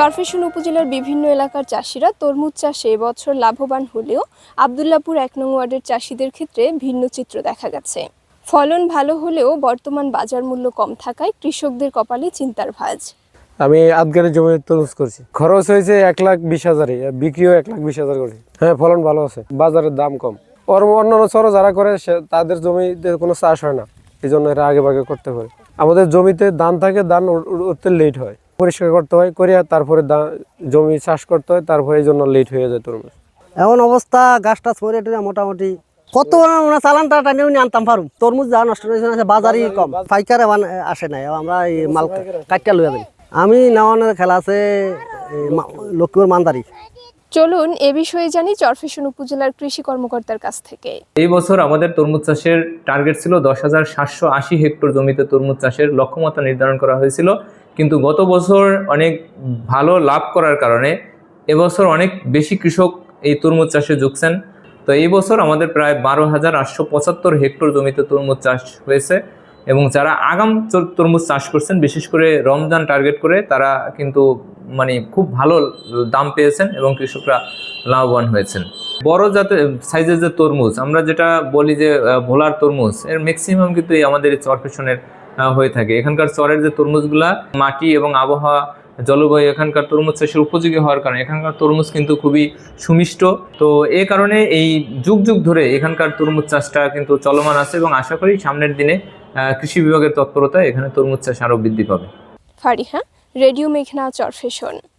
চরফ্যাশন উপজেলার বিভিন্ন এলাকার চাষিরা তরমুজ চাষে এবছর লাভবান হলেও আব্দুল্লাহপুর ১ নং ওয়ার্ডের চাষিদের ক্ষেত্রে ভিন্ন চিত্র দেখা গেছে। ফলন ভালো হলেও বর্তমান বাজার মূল্য কম থাকায় কৃষকদের কপালে চিন্তার ভাঁজ। আমি আধগারে জমি তরমুজ করছি, খরচ হয়েছে ১,২০,০০০, বিক্রিও ১,২০,০০০ করছি। হ্যাঁ, ফলন ভালো আছে, বাজারের দাম কম। অন্যান্য চর যারা করে তাদের জমিতে কোনো চাষ হয় না, এই জন্য এরা আগে ভাগে করতে পারে। আমাদের জমিতে ধান থাকে, ধান উঠতে লেট হয়, পরিষ্কার করতে হয়, করে তারপরে জমি চাষ করতে হয়, তারপরে এই জন্য লেট হয়ে যায় তরমুজ। এমন অবস্থা, গাছ টাছ মরে মোটামুটি কত চালানটা টানিয়ে নিয়ে আনতাম পারুম। তরমুজ যা নষ্ট হয়েছে, বাজারই কম, পাইকারে আসে নাই, আমরা এই মাল কাটিয়া লইয়া দিই। আমি নেওয়ানোর খেলা আছে লক্ষ্মীপুর মানদারি। চলুন এ বিষয়ে জানি চরফ্যাশন উপজেলার কৃষি কর্মকর্তার কাছ থেকে। এই বছর আমাদের তরমুজ চাষের টার্গেট ছিল ১০,৭৮০ হেক্টর জমিতে তরমুজ চাষের লক্ষ্যমাত্রা নির্ধারণ করা হয়েছিল, কিন্তু গত বছর অনেক ভালো লাভ করার কারণে এবছর অনেক বেশি কৃষক এই তরমুজ চাষে ঝুঁকছেন। তো এই বছর আমাদের প্রায় ১২,৮৭৫ হেক্টর জমিতে তরমুজ চাষ হয়েছে, এবং যারা আগাম তরমুজ চাষ করছেন, বিশেষ করে রমজান টার্গেট করে, তারা কিন্তু খুব ভালো দাম পেয়েছেন এবং কৃষকরা লাভবান হয়েছেন। বড় জাতের সাইজের যে তরমুজ, আমরা যেটা বলি যে ভোলার তরমুজ, এর ম্যাক্সিমাম কিন্তু আমাদের এই চরফ্যাশনের হয়ে থাকে। এখানকার চরের যে তরমুজগুলা মাটি এবং আবহাওয়া, জলবায়ু এখানকার তরমুজ চাষের উপযোগী হওয়ার কারণে এখানকার তরমুজ কিন্তু খুবই সুমিষ্ট। তো এই কারণে এই যুগ যুগ ধরে এখানকার তরমুজ চাষটা কিন্তু চলমান আছে, এবং আশা করি সামনের দিনে কৃষি বিভাগের তৎপরতায় এখানে তরমুজ চাষ আরও বৃদ্ধি পাবে। ফারিহা, রেডিও মেঘনা, চরফ্যাশন।